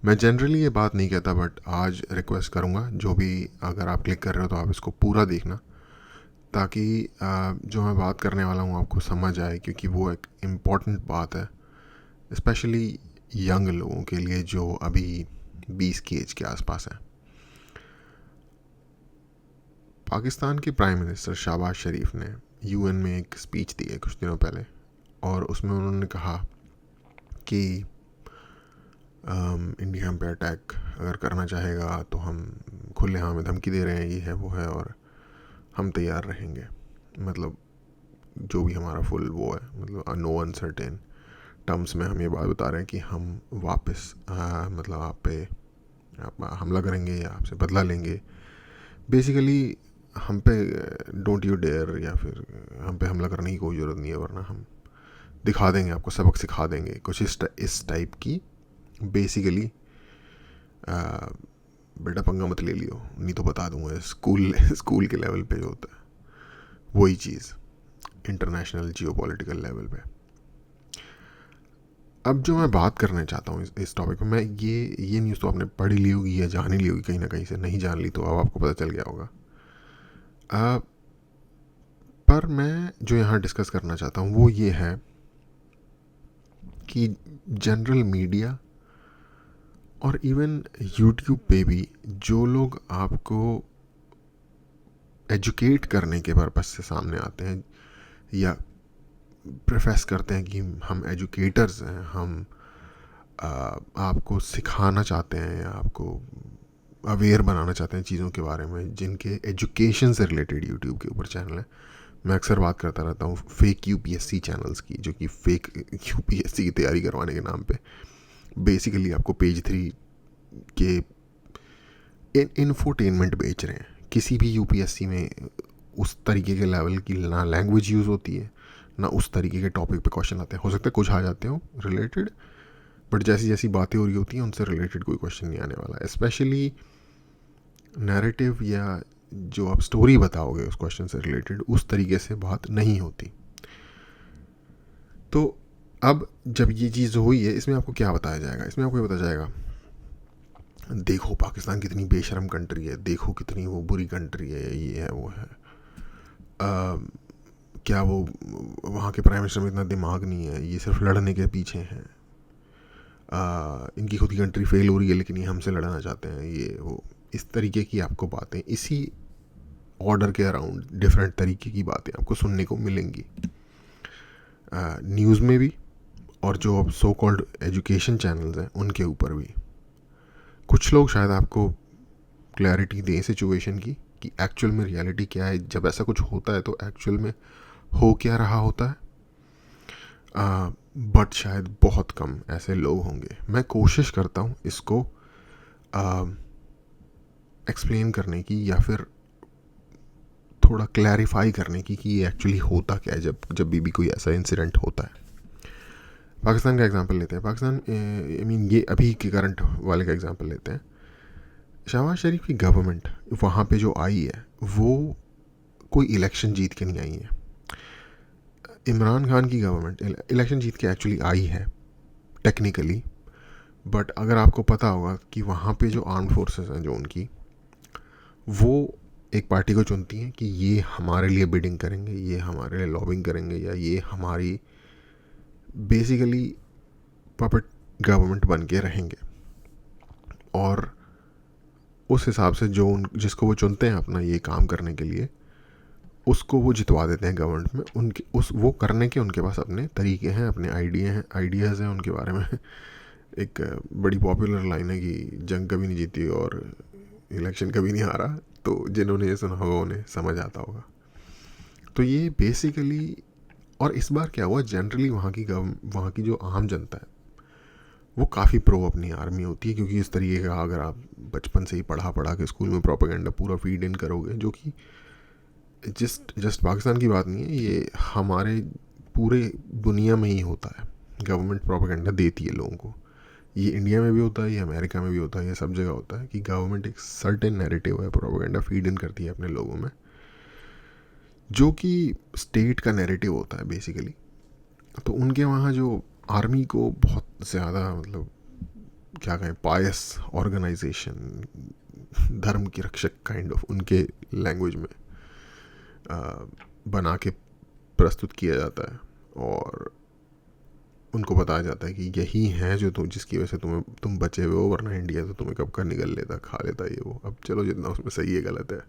मैं जनरली ये बात नहीं कहता, बट आज रिक्वेस्ट करूँगा, जो भी अगर आप क्लिक कर रहे हो तो आप इसको पूरा देखना, ताकि जो मैं बात करने वाला हूँ आपको समझ आए, क्योंकि वो एक इम्पॉर्टेंट बात है, स्पेशली यंग लोगों के लिए जो अभी 20 की एज के आसपास हैं। पाकिस्तान के प्राइम मिनिस्टर शहबाज शरीफ ने यूएन में एक स्पीच दी है कुछ दिनों पहले, और उसमें उन्होंने कहा कि इंडिया हम पे अटैक अगर करना चाहेगा तो हम खुले हाँ में धमकी दे रहे हैं, ये है वो है, और हम तैयार रहेंगे। मतलब जो भी हमारा फुल वो है, मतलब नो अनसर्टेन टर्म्स में हम ये बात बता रहे हैं कि हम वापस मतलब आप पे हमला करेंगे या आपसे बदला लेंगे। बेसिकली हम पे डोंट यू डेयर, या फिर हम पे हमला करने की कोई ज़रूरत नहीं है, वरना हम दिखा देंगे आपको, सबक सिखा देंगे, कुछ इस टाइप की। बेसिकली बेटा पंगा मत ले लियो, नहीं तो बता दूंगा। स्कूल के लेवल पे जो होता है वही चीज़ इंटरनेशनल जियोपॉलिटिकल लेवल पे। अब जो मैं बात करना चाहता हूँ इस टॉपिक पे, मैं ये न्यूज़ तो आपने पढ़ी ली होगी या जान ही ली होगी कहीं ना कहीं से, नहीं जान ली तो अब आपको पता चल गया होगा। आ, पर मैं जो यहाँ डिस्कस करना चाहता हूँ वो ये है कि जनरल मीडिया और इवन यूट्यूब पे भी जो लोग आपको एजुकेट करने के पर्पस से सामने आते हैं, या प्रोफेस करते हैं कि हम एजुकेटर्स हैं, हम आपको सिखाना चाहते हैं या आपको अवेयर बनाना चाहते हैं चीज़ों के बारे में, जिनके एजुकेशन से रिलेटेड यूट्यूब के ऊपर चैनल है। मैं अक्सर बात करता रहता हूँ फेक यूपीएससी चैनल्स की, जो कि फेक यूपीएससी की तैयारी करवाने के नाम पे बेसिकली आपको पेज 3 के इन्फोटेनमेंट बेच रहे हैं। किसी भी यूपीएससी में उस तरीके के लेवल की ना लैंग्वेज यूज़ होती है, ना उस तरीके के टॉपिक पे क्वेश्चन आते हैं। हो सकता है कुछ आ जाते हो रिलेटेड, बट जैसी जैसी बातें हो रही होती हैं उनसे रिलेटेड कोई क्वेश्चन नहीं आने वाला। स्पेशली नैरेटिव या जो आप स्टोरी बताओगे उस क्वेश्चन से रिलेटेड, उस तरीके से बात नहीं होती। तो अब जब ये चीज़ हुई है, इसमें आपको क्या बताया जाएगा? इसमें आपको ये बताया जाएगा, देखो पाकिस्तान कितनी बेशरम कंट्री है, देखो कितनी वो बुरी कंट्री है, ये है वो है। आ, क्या वो वहाँ के प्राइम मिनिस्टर में इतना दिमाग नहीं है, ये सिर्फ लड़ने के पीछे हैं। इनकी खुद की कंट्री फेल हो रही है लेकिन ये हमसे लड़ना चाहते हैं, ये वो। इस तरीके की आपको बातें, इसी ऑर्डर के अराउंड डिफरेंट तरीके की बातें आपको सुनने को मिलेंगी न्यूज़ में भी, और जो अब सो कॉल्ड एजुकेशन चैनल्स हैं उनके ऊपर भी। कुछ लोग शायद आपको क्लैरिटी दें सिचुएशन की कि एक्चुअल में रियलिटी क्या है, जब ऐसा कुछ होता है तो एक्चुअल में हो क्या रहा होता है। बट शायद बहुत कम ऐसे लोग होंगे। मैं कोशिश करता हूँ इसको एक्सप्लेन करने की, या फिर थोड़ा क्लैरिफाई करने की कि ये एक्चुअली होता क्या है जब भी कोई ऐसा इंसिडेंट होता है। पाकिस्तान का एग्जांपल लेते हैं। पाकिस्तान आई मीन ये अभी के करंट वाले का एग्जांपल लेते हैं। शहबाज शरीफ की गवर्नमेंट वहाँ पे जो आई है वो कोई इलेक्शन जीत के नहीं आई है। इमरान खान की गवर्नमेंट इलेक्शन जीत के एक्चुअली आई है टेक्निकली, बट अगर आपको पता होगा कि वहाँ पे जो आर्म्ड फोर्सेस हैं जो उनकी, वो एक पार्टी को चुनती हैं कि ये हमारे लिए बिडिंग करेंगे, ये हमारे लिए लॉबिंग करेंगे, या ये हमारी बेसिकली पपेट गवर्नमेंट बन के रहेंगे। और उस हिसाब से जो जिसको वो चुनते हैं अपना ये काम करने के लिए, उसको वो जितवा देते हैं गवर्नमेंट में। उनके उस वो करने के उनके पास अपने तरीके हैं, अपने आइडियाज़ हैं उनके बारे में। एक बड़ी पॉपुलर लाइन है कि जंग कभी नहीं जीती और इलेक्शन कभी नहीं हारा। तो जिन्होंने ये सुना होगा उन्हें समझ आता होगा। तो ये बेसिकली, और इस बार क्या हुआ, जनरली वहाँ की जो आम जनता है वो काफ़ी प्रो अपनी आर्मी होती है, क्योंकि इस तरीके का अगर आप बचपन से ही पढ़ा के स्कूल में प्रोपेगेंडा पूरा फीड इन करोगे, जो कि जस्ट पाकिस्तान की बात नहीं है, ये हमारे पूरे दुनिया में ही होता है। गवर्नमेंट प्रोपेगेंडा देती है लोगों को। ये इंडिया में भी होता है, ये अमेरिका में भी होता है, ये सब जगह होता है कि गवर्नमेंट एक सर्टेन नैरेटिव है, प्रोपेगेंडा फीड इन करती है अपने लोगों में, जो कि स्टेट का नैरेटिव होता है बेसिकली। तो उनके वहाँ जो आर्मी को बहुत ज़्यादा मतलब क्या कहें, पायस ऑर्गेनाइजेशन, धर्म की रक्षक काइंड ऑफ उनके लैंग्वेज में बना के प्रस्तुत किया जाता है, और उनको बताया जाता है कि यही है जो जिसकी वजह से तुम बचे हुए हो, वरना इंडिया तो तुम्हें कब का निगल लेता, खा लेता ये वो। अब चलो जितना उसमें सही है गलत है,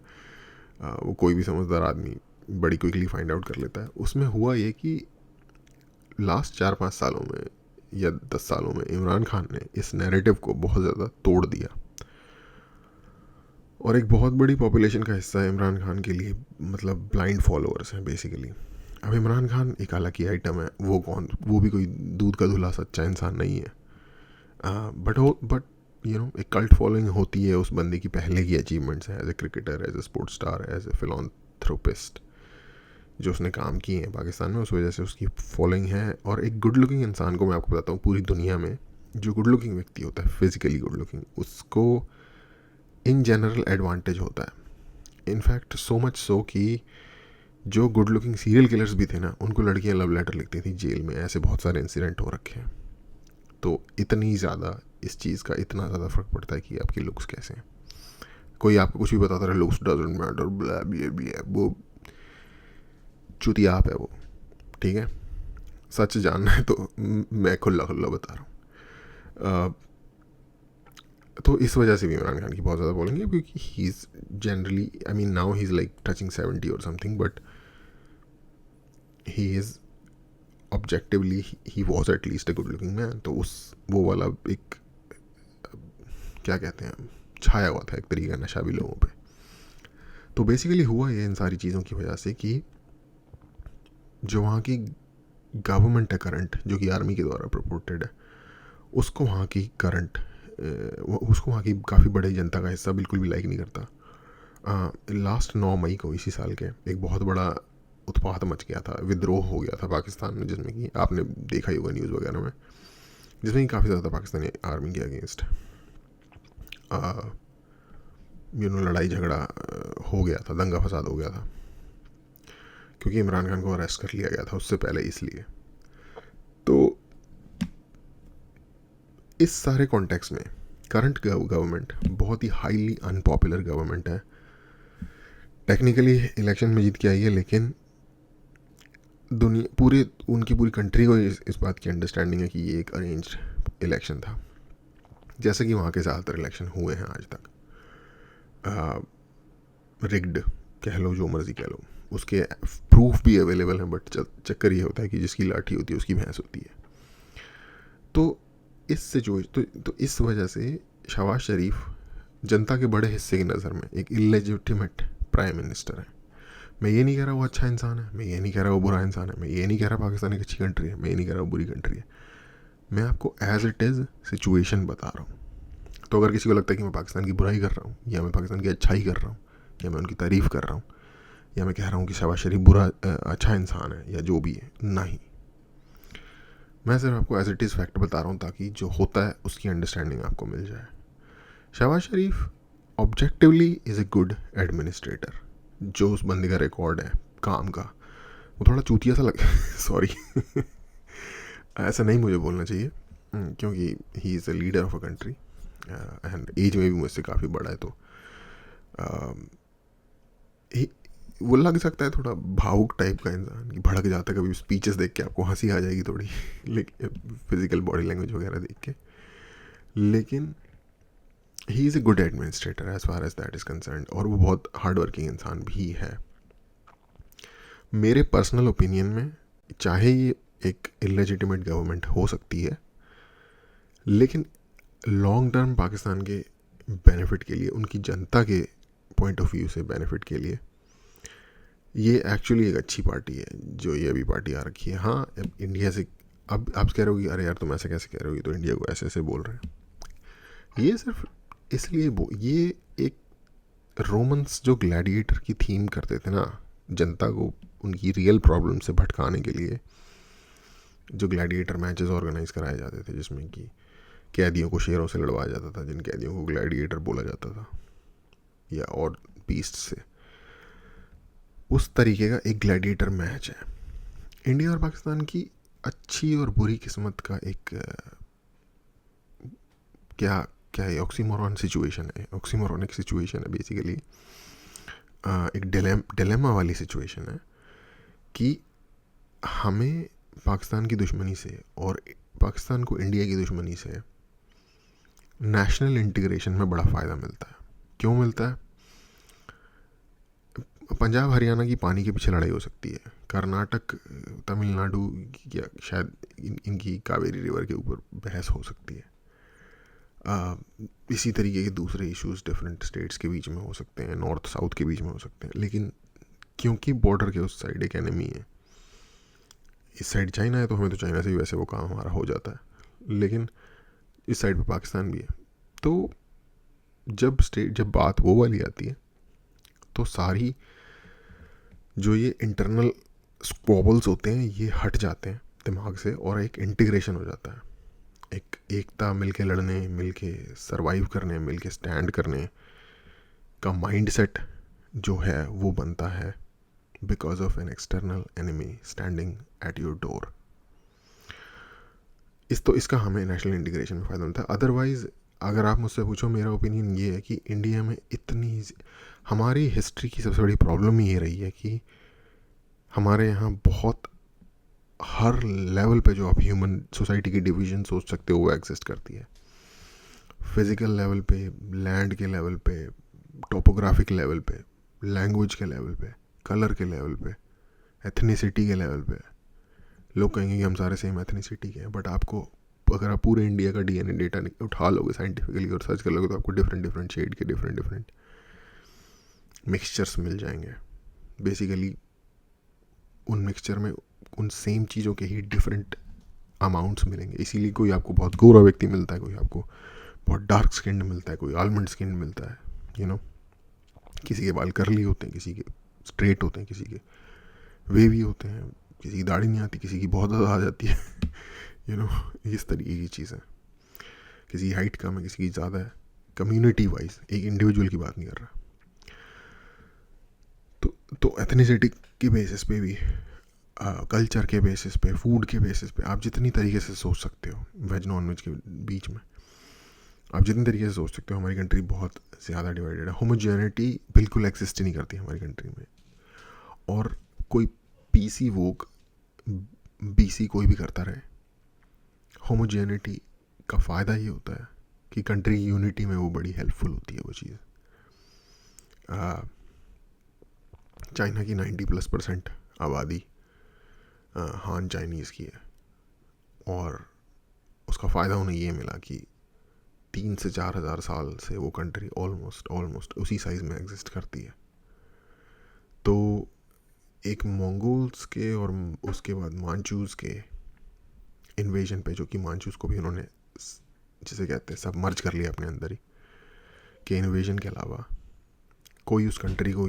वो कोई भी समझदार आदमी बड़ी क्विकली फाइंड आउट कर लेता है। उसमें हुआ ये कि लास्ट 4-5 सालों में या 10 सालों में इमरान खान ने इस नैरेटिव को बहुत ज़्यादा तोड़ दिया, और एक बहुत बड़ी पॉपुलेशन का हिस्सा है इमरान खान के लिए, मतलब ब्लाइंड फॉलोअर्स हैं बेसिकली। अब इमरान खान एक अलग ही आइटम है, वो भी कोई दूध का धुला सच्चा इंसान नहीं है, बट यू नो एक कल्ट फॉलोइंग होती है उस बंदे की पहले की अचीवमेंट्स है, as a cricketer, as a sports star, as a philanthropist, जो उसने काम किए हैं पाकिस्तान में, उस वजह से उसकी फॉलोइंग है। और एक गुड लुकिंग इंसान को मैं आपको बताता हूँ, पूरी दुनिया में जो गुड लुकिंग व्यक्ति होता है, फिजिकली गुड लुकिंग, उसको इन जनरल एडवांटेज होता है। इनफैक्ट सो मच सो कि जो गुड लुकिंग सीरियल किलर्स भी थे ना, उनको लड़कियां लव लेटर लिखती थी जेल में, ऐसे बहुत सारे इंसिडेंट हो रखे हैं। तो इतनी ज़्यादा इस चीज़ का इतना ज़्यादा फ़र्क पड़ता है कि आपके लुक्स कैसे हैं। कोई आपको कुछ भी बताता रहे लुक्स डजंट मैटर, ब्ला ये भी है, वो चुतियाप है वो, ठीक है। सच जानना है तो मैं खुला खुला बता रहा हूँ। तो इस वजह से भी इमरान खान की बहुत ज़्यादा बोलेंगे, क्योंकि he is generally, I mean now he is like touching 70 और something, but he is objectively he was at least a good looking man. तो उस वो वाला एक क्या कहते हैं, छाया हुआ था एक तरीके का नशा भी लोगों पे। तो बेसिकली हुआ ये इन सारी चीज़ों की वजह से कि जो वहाँ की गवर्नमेंट है करंट, जो कि आर्मी के द्वारा प्रपोर्टेड है, उसको वहाँ की करंट उसको वहाँ की काफ़ी बड़ी जनता का हिस्सा बिल्कुल भी लाइक नहीं करता। लास्ट 9 मई को इसी साल के एक बहुत बड़ा उत्पात मच गया था, विद्रोह हो गया था पाकिस्तान में, जिसमें कि आपने देखा ही होगा न्यूज़ वगैरह में, जिसमें कि काफ़ी ज़्यादा पाकिस्तानी आर्मी के अगेंस्ट लड़ाई झगड़ा हो गया था, दंगा फसाद हो गया था, क्योंकि इमरान खान को अरेस्ट कर लिया गया था उससे पहले, इसलिए। तो इस सारे कॉन्टेक्स्ट में करंट गवर्नमेंट बहुत ही हाईली अनपॉपुलर गवर्नमेंट है। टेक्निकली इलेक्शन में जीत के आई है, लेकिन उनकी पूरी कंट्री को इस बात की अंडरस्टैंडिंग है कि ये एक अरेंज्ड इलेक्शन था, जैसे कि वहाँ के ज़्यादातर इलेक्शन हुए हैं आज तक। रिग्ड कह लो, जो मर्ज़ी कह लो, उसके प्रूफ भी अवेलेबल हैं, बट चक्कर ये होता है कि जिसकी लाठी होती है उसकी भैंस होती है। तो इस सिचुएशन तो इस वजह से शहबाज शरीफ जनता के बड़े हिस्से की नज़र में एक इलेजिटिमेट प्राइम मिनिस्टर है। मैं ये नहीं कह रहा वो अच्छा इंसान है, मैं ये नहीं कह रहा वो बुरा इंसान है, मैं ये नहीं कह रहा पाकिस्तान एक अच्छी कंट्री है, मैं ये नहीं कह रहा वो बुरी कंट्री है, मैं आपको एज इट इज़ सिचुएशन बता रहा हूँ। तो अगर किसी को लगता है कि मैं पाकिस्तान की बुराई कर रहा हूँ, या मैं पाकिस्तान की अच्छाई कर रहा हूँ, या मैं उनकी तारीफ़ कर रहा हूँ, या मैं कह रहा हूँ कि शहबाज शरीफ अच्छा इंसान है, या जो भी है, नहीं, मैं सिर्फ आपको एज इट इज़ फैक्ट बता रहा हूँ, ताकि जो होता है उसकी अंडरस्टैंडिंग आपको मिल जाए। Shahbaz Sharif objectively is a good administrator. जो उस बंदे का रिकॉर्ड है काम का, वो थोड़ा चूतिया सा लग सॉरी ऐसा नहीं मुझे बोलना चाहिए, क्योंकि he is a leader of a country and age में भी मुझसे काफ़ी बड़ा है, तो वो लग सकता है थोड़ा भावुक टाइप का इंसान, कि भड़क जाता है कभी स्पीचेस देख के, आपको हंसी आ जाएगी थोड़ी लेकिन फिजिकल बॉडी लैंग्वेज वगैरह देख के, लेकिन he is a good administrator as far as that is concern, और वो बहुत हार्ड वर्किंग इंसान भी है। मेरे पर्सनल ओपिनियन में, चाहे ये एक इलेजिटिमेट गवर्नमेंट हो सकती है, लेकिन लॉन्ग टर्म पाकिस्तान के बेनिफिट के लिए, उनकी जनता के पॉइंट ऑफ व्यू से बेनिफिट के लिए, ये एक्चुअली एक अच्छी पार्टी है जो ये अभी पार्टी आ रखी है। हाँ, इंडिया से अब आप कह रहे हो कि अरे यार तुम ऐसे कैसे कह रहे हो, तो इंडिया को ऐसे ऐसे बोल रहे हैं, ये सिर्फ इसलिए ये एक रोमन्स जो ग्लैडिएटर की थीम करते थे ना, जनता को उनकी रियल प्रॉब्लम से भटकाने के लिए, जो ग्लैडिएटर मैचेस ऑर्गेनाइज कराए जाते थे, जिसमें कि कैदियों को शेरों से लड़वाया जाता था, जिन कैदियों को ग्लैडिएटर बोला जाता था, या और बीस्ट से, उस तरीके का एक ग्लैडिएटर मैच है। इंडिया और पाकिस्तान की अच्छी और बुरी किस्मत का एक क्या क्या है, ऑक्सीमोरॉन सिचुएशन है, ऑक्सीमोरॉनिक सिचुएशन है बेसिकली। एक डिलेमा वाली सिचुएशन है कि हमें पाकिस्तान की दुश्मनी से और पाकिस्तान को इंडिया की दुश्मनी से नेशनल इंटीग्रेशन में बड़ा फ़ायदा मिलता है। क्यों मिलता है? पंजाब हरियाणा की पानी के पीछे लड़ाई हो सकती है, कर्नाटक तमिलनाडु या शायद इनकी कावेरी रिवर के ऊपर बहस हो सकती है। इसी तरीके के दूसरे इश्यूज डिफरेंट स्टेट्स के बीच में हो सकते हैं, नॉर्थ साउथ के बीच में हो सकते हैं। लेकिन क्योंकि बॉर्डर के उस साइड एक एनिमी है, इस साइड चाइना है, तो हमें तो चाइना से भी वैसे वो काम हमारा हो जाता है, लेकिन इस साइड पे पाकिस्तान भी है। तो जब बात वो वाली आती है तो सारी जो ये इंटरनल स्क्वॉबल्स होते हैं ये हट जाते हैं दिमाग से और एक इंटीग्रेशन हो जाता है। एक एकता, मिलके लड़ने, मिलके सरवाइव करने, मिलके स्टैंड करने का माइंडसेट जो है वो बनता है because of an external enemy standing at your door. इसका हमें नेशनल इंटीग्रेशन में फ़ायदा मिलता है। अदरवाइज़ अगर आप मुझसे पूछो, मेरा ओपिनियन ये है कि इंडिया में हमारी हिस्ट्री की सबसे बड़ी प्रॉब्लम ये रही है कि हमारे यहाँ बहुत हर लेवल पे जो आप ह्यूमन सोसाइटी की डिवीजन सोच सकते हो वो एग्जिस्ट करती है। फिज़िकल लेवल पे, लैंड के लेवल पे, टोपोग्राफिक लेवल पे, लैंग्वेज के लेवल पे, कलर के लेवल पे, एथनिसिटी के लेवल पे। लोग कहेंगे कि हम सारे सेम एथनिसिटी के हैं, बट आपको अगर आप पूरे इंडिया का डीएनए डेटा उठा लोगे साइंटिफिकली और सर्च कर लोगे तो आपको डिफरेंट शेड के डिफरेंट मिक्सचर्स मिल जाएंगे। बेसिकली उन मिक्सचर में उन सेम चीज़ों के ही डिफरेंट अमाउंट्स मिलेंगे। इसीलिए कोई आपको बहुत गोरा व्यक्ति मिलता है, कोई आपको बहुत डार्क स्किन मिलता है, कोई आलमंड स्किन मिलता है, किसी के बाल करली होते हैं, किसी के स्ट्रेट होते हैं, किसी के वेवी होते हैं, किसी की दाढ़ी नहीं आती, किसी की बहुत ज़्यादा आ जाती है। इस तरीके की चीज़ें, किसी की हाइट कम है, किसी की ज़्यादा है। कम्युनिटी वाइज, एक इंडिविजुअल की बात नहीं कर रहा। तो एथनिसिटी के बेसिस पे भी, कल्चर के बेसिस पे, फूड के बेसिस पे, आप जितनी तरीके से सोच सकते हो, वेज नॉन वेज के बीच में आप जितनी तरीके से सोच सकते हो, हमारी कंट्री बहुत ज़्यादा डिवाइडेड है। होमोजेनिटी बिल्कुल एग्जिस्ट ही नहीं करती हमारी कंट्री में। और कोई पीसी वोक बीसी कोई भी करता रहे, होमोजेनिटी का फ़ायदा ये होता है कि कंट्री की यूनिटी में वो बड़ी हेल्पफुल होती है वो चीज़। चाइना की 90+% आबादी हान चाइनीज़ की है, और उसका फ़ायदा उन्हें ये मिला कि 3 से 4 हज़ार साल से वो कंट्री ऑलमोस्ट उसी साइज़ में एग्जिस्ट करती है। तो एक मंगोल्स के और उसके बाद मांचूज़ के इन्वेजन पे, जो कि मांचूज़ को भी उन्होंने जिसे कहते हैं सब मर्ज कर लिया अपने अंदर ही, के इन्वेजन के अलावा कोई उस कंट्री को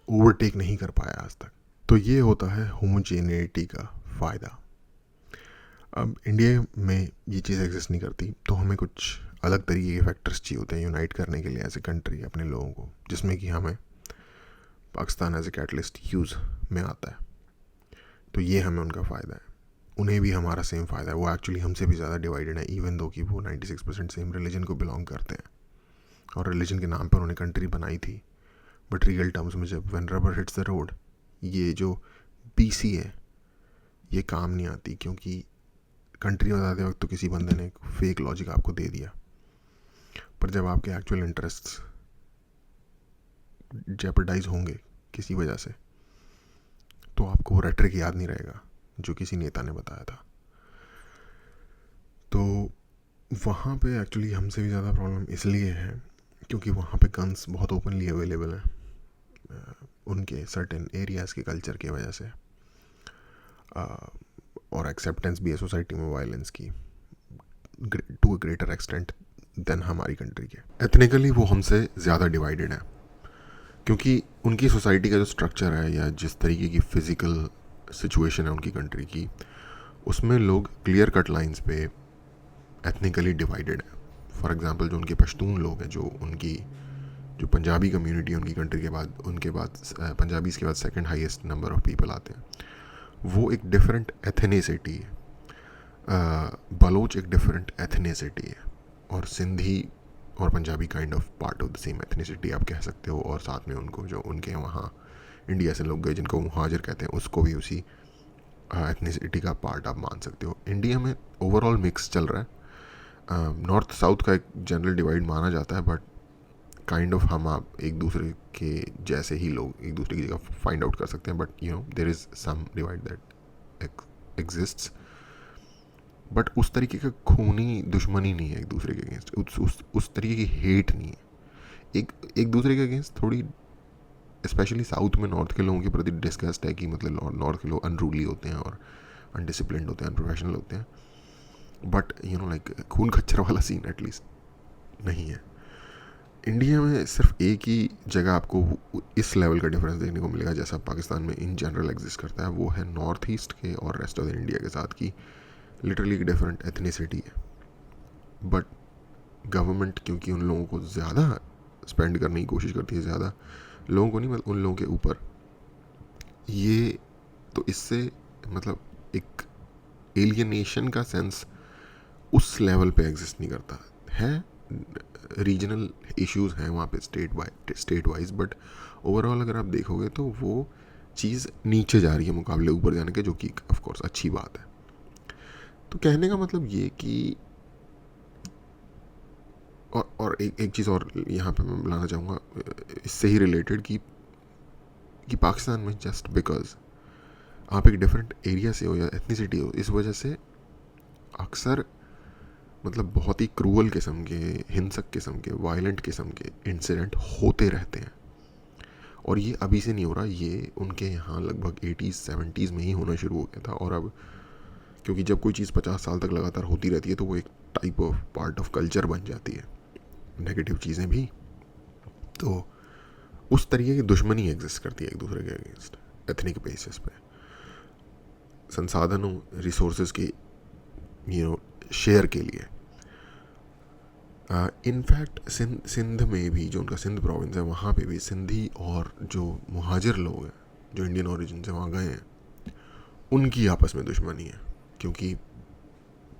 ओवरटेक नहीं कर पाया आज तक। तो ये होता है होमोजेनिटी का फ़ायदा। अब इंडिया में ये चीज़ एग्जिस्ट नहीं करती, तो हमें कुछ अलग तरीके के फैक्टर्स चाहिए होते हैं यूनाइट करने के लिए एज ए कंट्री अपने लोगों को, जिसमें कि हमें Pakistan as a catalyst use में आता है। तो ये हमें उनका फ़ायदा है, उन्हें भी हमारा सेम फ़ायदा है। वो एक्चुअली हमसे भी ज़्यादा डिवाइडेड है, इवन दो कि वो 96% सेम रिलीजन को बिलोंग करते हैं और रिलीजन के नाम पर उन्होंने कंट्री बनाई थी। बट रियल टर्म्स में जब when rubber hits the road, ये जो बीसी है ये काम नहीं आती, क्योंकि कंट्री बताते वक्त तो किसी बंदे ने एक फेक लॉजिक आपको दे दिया, पर जब आपके एक्चुअल इंटरेस्ट्स जेपरडाइज होंगे किसी वजह से, तो आपको वो रेट्रिक याद नहीं रहेगा जो किसी नेता ने बताया था। तो वहाँ पे एक्चुअली हमसे भी ज़्यादा प्रॉब्लम इसलिए है क्योंकि वहाँ पे गन्स बहुत ओपनली अवेलेबल हैं उनके सर्टेन एरियाज़ के कल्चर की वजह से, और एक्सेप्टेंस भी है सोसाइटी में वायलेंस की to a greater extent than हमारी कंट्री के। एथनिकली वो हमसे ज़्यादा डिवाइडेड है, क्योंकि उनकी सोसाइटी का जो स्ट्रक्चर है या जिस तरीके की फ़िज़िकल सिचुएशन है उनकी कंट्री की, उसमें लोग क्लियर कट लाइंस पे एथनिकली डिवाइडेड है। फॉर एग्जांपल जो उनके पश्तून लोग हैं, जो पंजाबी कम्युनिटी है उनकी कंट्री के बाद, उनके बाद पंजाबीज़ के बाद second highest number of people आते हैं, वो एक डिफरेंट एथनिसिटी है। बलोच एक डिफरेंट एथनिसिटी है। और सिंधी और Punjabi kind of part of the same ethnicity आप कह सकते हो, और साथ में उनको जो उनके वहाँ इंडिया से लोग गए जिनको मुहाजिर कहते हैं उसको भी उसी एथनिसिटी का पार्ट आप मान सकते हो। इंडिया में ओवरऑल मिक्स चल रहा है। नॉर्थ साउथ का एक जनरल डिवाइड माना जाता है, बट काइंड ऑफ हम आप एक दूसरे के जैसे ही लोग एक दूसरे की जगह फाइंड आउट कर सकते हैं, but you know there is some divide that exists, but उस तरीके का खूनी दुश्मनी नहीं है एक दूसरे के अगेंस्ट, उस तरीके की हेट नहीं है एक दूसरे के अगेंस्ट। थोड़ी स्पेशली साउथ में नॉर्थ के लोगों के प्रति डिस्गस्ट है कि मतलब नॉर्थ के लोग अनरूली होते हैं और अनडिसिप्लिन्ड होते हैं, अनप्रोफेशनल होते हैं, बट यू नो लाइक खून खच्चर वाला सीन एटलीस्ट नहीं है। इंडिया में सिर्फ एक ही जगह आपको इस लेवल का डिफरेंस देखने को मिलेगा जैसा पाकिस्तान में इन जनरल एग्जिस्ट करता है, वो है नॉर्थ ईस्ट के और रेस्ट ऑफ द इंडिया के साथ की लिटरली डिफरेंट एथनिसिटी है। बट गवर्नमेंट क्योंकि उन लोगों को ज़्यादा स्पेंड करने की कोशिश करती है, ज़्यादा लोगों को नहीं मतलब उन लोगों के ऊपर, ये तो इससे मतलब एक एलियनेशन का सेंस उस लेवल पे एग्जिस्ट नहीं करता है। रीजनल इश्यूज हैं वहाँ पे स्टेट वाइज, बट ओवरऑल अगर आप देखोगे तो वो चीज़ नीचे जा रही है मुकाबले ऊपर जाने के, जो कि ऑफ कोर्स अच्छी बात है। तो कहने का मतलब ये कि और एक चीज़ और यहाँ पे मैं बुलाना चाहूँगा इससे ही रिलेटेड कि पाकिस्तान में जस्ट बिकॉज आप एक डिफरेंट एरिया से हो या एथनिसिटी हो, इस वजह से अक्सर मतलब बहुत ही क्रूअल किस्म के, हिंसक किस्म के, वायलेंट किस्म के इंसिडेंट होते रहते हैं। और ये अभी से नहीं हो रहा, ये उनके यहाँ लगभग 80s 70s में ही होना शुरू हो गया था। और अब क्योंकि जब कोई चीज़ 50 साल तक लगातार होती रहती है तो वो एक type of part of culture बन जाती है, नेगेटिव चीज़ें भी। तो उस तरीके की दुश्मनी एग्जिस्ट करती है एक दूसरे के अगेंस्ट एथनिक बेसिस पे, संसाधनों रिसोर्सेज के शेयर के लिए। इनफैक्ट सिंध में भी, जो उनका सिंध प्रोविंस है, वहाँ पे भी सिंधी और जो मुहाजिर लोग हैं जो इंडियन ओरिजिन से वहाँ गए हैं, उनकी आपस में दुश्मनी है। क्योंकि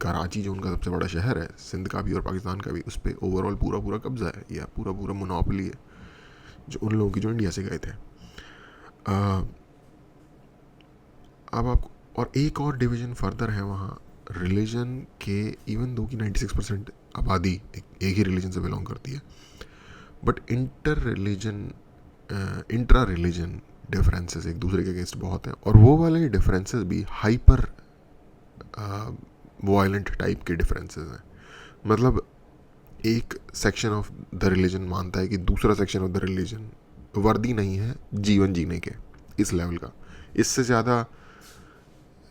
कराची जो उनका सबसे बड़ा शहर है, सिंध का भी और पाकिस्तान का भी, उस पर ओवरऑल पूरा कब्जा है या पूरा मोनोपोली है जो उन लोगों की जो इंडिया से गए थे। अब आपको और एक और डिवीज़न फर्दर है वहाँ रिलीजन के, इवन दो कि 96% आबादी एक ही रिलीजन से बिलोंग करती है, बट इंट्रा रिलीजन डिफरेंसेस एक दूसरे के अगेंस्ट बहुत हैं। और वो वाले डिफरेंसेस भी हाइपर वायलेंट टाइप के डिफरेंसेस हैं। मतलब एक सेक्शन ऑफ द रिलीजन मानता है कि दूसरा सेक्शन ऑफ द रिलीजन वर्दी नहीं है जीवन जीने के, इस लेवल का। इससे ज़्यादा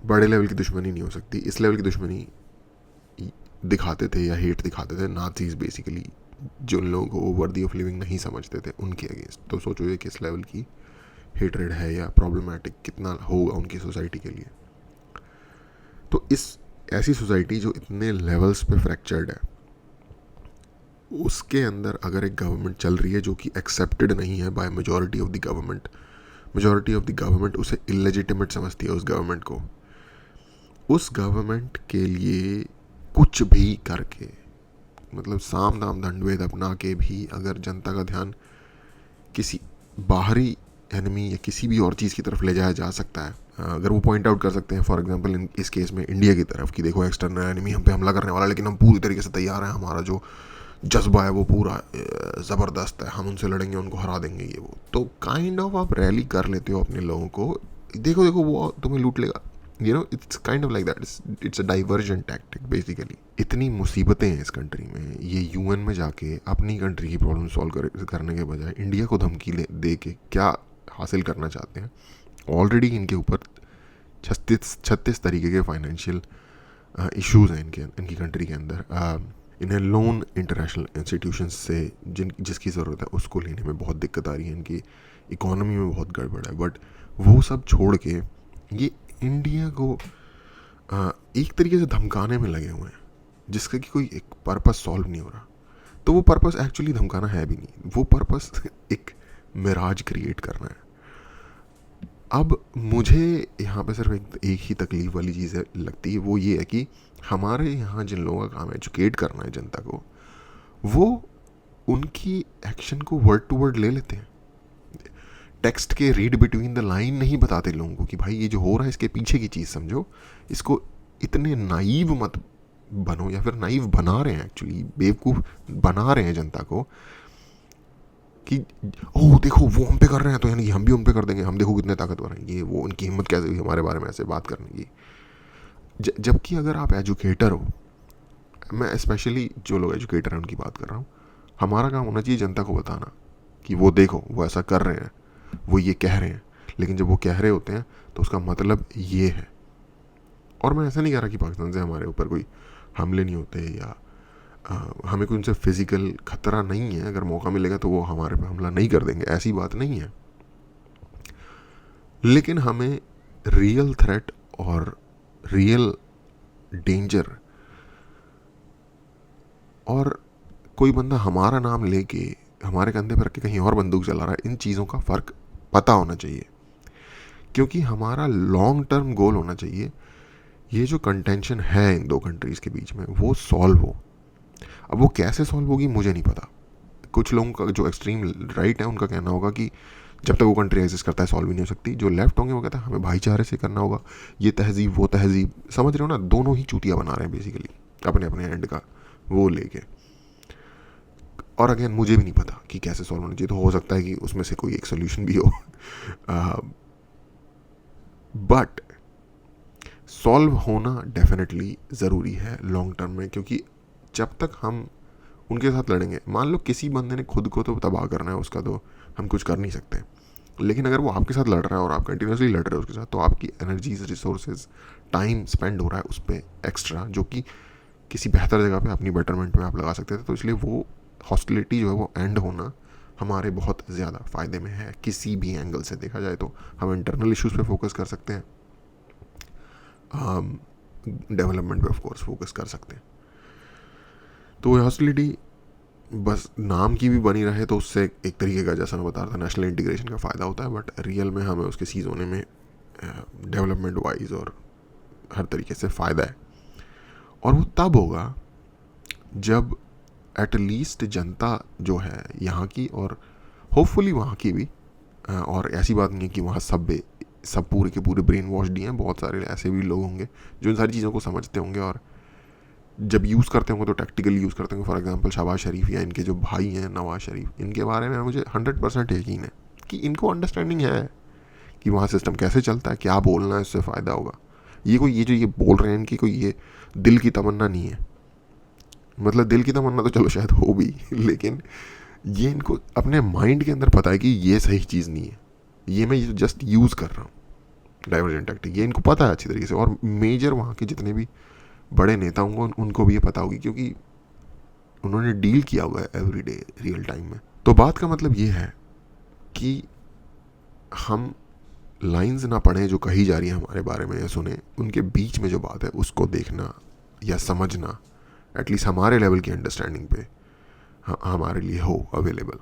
बड़े लेवल की दुश्मनी नहीं हो सकती। इस लेवल की दुश्मनी दिखाते थे या हेट दिखाते थे नाज़ीज़ बेसिकली, जो उन लोगों को वर्दी ऑफ लिविंग नहीं समझते थे, उनके अगेंस्ट। तो सोचो ये किस लेवल की हेटरेड है या प्रॉब्लमेटिक कितना होगा उनकी सोसाइटी के लिए। तो इस ऐसी सोसाइटी जो इतने लेवल्स पे फ्रैक्चर्ड है, उसके अंदर अगर एक गवर्नमेंट चल रही है जो कि एक्सेप्टेड नहीं है by majority of the government उसे इलेजिटिमेट समझती है उस गवर्नमेंट को, उस गवर्नमेंट के लिए कुछ भी करके, मतलब साम दाम दंड भेद अपना के भी अगर जनता का ध्यान किसी बाहरी एनिमी या किसी भी और चीज़ की तरफ ले जाया जा सकता है, अगर वो पॉइंट आउट कर सकते हैं फॉर एग्जांपल इस केस में इंडिया की तरफ कि देखो एक्सटर्नल एनिमी हम पे हमला करने वाला है, लेकिन हम पूरी तरीके से तैयार हैं, हमारा जो जज्बा है वो पूरा ज़बरदस्त है, हम उनसे लड़ेंगे, उनको हरा देंगे, ये वो। तो काइंड ऑफ आप रैली कर लेते हो अपने लोगों को, देखो वो तुम्हें लूट लेगा, it's kind of like that, it's a diversion tactic basically. इतनी मुसीबतें हैं इस कंट्री में, ये यूएन में जाके अपनी कंट्री की प्रॉब्लम सॉल्व करने के बजाय इंडिया को धमकी दे के क्या हासिल करना चाहते हैं। ऑलरेडी इनके ऊपर 36 तरीके के फाइनेंशियल इश्यूज हैं इनकी कंट्री के अंदर। इन्हें लोन इंटरनेशनल इंस्टीट्यूशंस से जिसकी ज़रूरत है उसको लेने में बहुत दिक्कत आ रही है, इनकी इकोनॉमी में बहुत गड़बड़ है। बट वो सब छोड़ के ये इंडिया को एक तरीके से धमकाने में लगे हुए हैं, जिसका कि कोई एक पर्पस सॉल्व नहीं हो रहा। तो वो पर्पस एक्चुअली धमकाना है भी नहीं, वो पर्पस एक मिराज क्रिएट करना है। अब मुझे यहाँ पे सिर्फ एक ही तकलीफ वाली चीज़ लगती है, वो ये है कि हमारे यहाँ जिन लोगों का काम है एजुकेट करना है जनता को, वो उनकी एक्शन को वर्ड टू वर्ड ले लेते हैं, टेक्स्ट के रीड बिटवीन द लाइन नहीं बताते लोगों को कि भाई ये जो हो रहा है इसके पीछे की चीज़ समझो, इसको इतने नाइव मत बनो, या फिर नाइव बना रहे हैं, एक्चुअली बेवकूफ़ बना रहे हैं जनता को कि ओह देखो वो हम पे कर रहे हैं तो यानी कि हम भी उन पे कर देंगे, हम देखो कितने ताकतवर हैं, ये वो उनकी हिम्मत कैसे हुई हमारे बारे में ऐसे बात करने की। जबकि अगर आप एजुकेटर हो, मैं स्पेशली जो लोग एजुकेटर हैं उनकी बात कर रहा हूँ, हमारा काम होना चाहिए जनता को बताना कि वो देखो वो ऐसा कर रहे हैं, वो ये कह रहे हैं, लेकिन जब वो कह रहे होते हैं तो उसका मतलब ये है। और मैं ऐसा नहीं कह रहा कि पाकिस्तान से हमारे ऊपर कोई हमले नहीं होते या हमें कोई उनसे फिजिकल खतरा नहीं है, अगर मौका मिलेगा तो वो हमारे पे हमला नहीं कर देंगे, ऐसी बात नहीं है। लेकिन हमें रियल थ्रेट और रियल डेंजर और कोई बंदा हमारा नाम लेके हमारे कंधे पर रख के कहीं और बंदूक चला रहा है, इन चीज़ों का फ़र्क पता होना चाहिए, क्योंकि हमारा लॉन्ग टर्म गोल होना चाहिए ये जो कंटेंशन है इन दो कंट्रीज़ के बीच में वो सॉल्व हो। अब वो कैसे सॉल्व होगी मुझे नहीं पता। कुछ लोगों का जो एक्सट्रीम राइट है उनका कहना होगा कि जब तक वो कंट्री एग्जिस्ट करता है सॉल्व ही नहीं हो सकती। जो लेफ्ट होंगे वो कहता है हमें भाईचारे से करना होगा, ये तहजीब वो तहजीब, समझ रहे हो ना, दोनों ही चूतिया बना रहे हैं बेसिकली अपने अपने एंड का वो लेके। और अगेन मुझे भी नहीं पता कि कैसे सॉल्व होना चाहिए, तो हो सकता है कि उसमें से कोई एक सोल्यूशन भी हो, बट सॉल्व होना डेफिनेटली ज़रूरी है लॉन्ग टर्म में, क्योंकि जब तक हम उनके साथ लड़ेंगे, मान लो किसी बंदे ने खुद को तो तबाह करना है, उसका तो हम कुछ कर नहीं सकते, लेकिन अगर वो आपके साथ लड़ रहा है और आप कंटिन्यूसली लड़ रहे हो उसके साथ, तो आपकी एनर्जीज, रिसोर्सेज, टाइम स्पेंड हो रहा है उस पर एक्स्ट्रा, जो कि किसी बेहतर जगह पे अपनी बेटरमेंट में आप लगा सकते थे। तो इसलिए वो हॉस्टिलिटी जो है वो एंड होना हमारे बहुत ज़्यादा फ़ायदे में है, किसी भी एंगल से देखा जाए। तो हम इंटरनल इश्यूज़ पे फोकस कर सकते हैं, डेवलपमेंट पे ऑफ कोर्स फोकस कर सकते हैं। तो हॉस्टिलिटी बस नाम की भी बनी रहे तो उससे एक तरीके का, जैसा मैं बता रहा था, नेशनल इंटीग्रेशन का फ़ायदा होता है, बट रियल में हमें उसके सीज होने में डेवलपमेंट वाइज और हर तरीके से फ़ायदा है। और वो तब होगा जब एटलीस्ट जनता जो है यहाँ की, और होपफुली वहाँ की भी, और ऐसी बात नहीं है कि वहाँ सब पूरे के पूरे ब्रेन वॉश्ड ही हैं, बहुत सारे ऐसे भी लोग होंगे जो इन सारी चीज़ों को समझते होंगे और जब यूज़ करते होंगे तो टैक्टिकली यूज़ करते होंगे। फॉर एग्जांपल शहबाज शरीफ या इनके जो भाई हैं नवाज शरीफ, इनके बारे में मुझे 100% यकीन है कि इनको अंडरस्टैंडिंग है कि वहाँ सिस्टम कैसे चलता है, क्या बोलना है इससे फ़ायदा होगा। ये जो ये बोल रहे हैं इनकी कोई ये दिल की तमन्ना नहीं है, मतलब दिल की तमन्ना तो चलो शायद हो भी, लेकिन ये इनको अपने माइंड के अंदर पता है कि ये सही चीज़ नहीं है, ये मैं जस्ट यूज़ कर रहा हूँ डाइवर्जेंट टैक्टिक, ये इनको पता है अच्छी तरीके से। और मेजर वहाँ के जितने भी बड़े नेता होंगे उनको भी ये पता होगी, क्योंकि उन्होंने डील किया हुआ है एवरीडे रियल टाइम में। तो बात का मतलब ये है कि हम लाइंस ना पढ़ें जो कही जा रही है हमारे बारे में, या सुने, उनके बीच में जो बात है उसको देखना या समझना एटलीस्ट हमारे लेवल की अंडरस्टैंडिंग पे हमारे लिए हो अवेलेबल।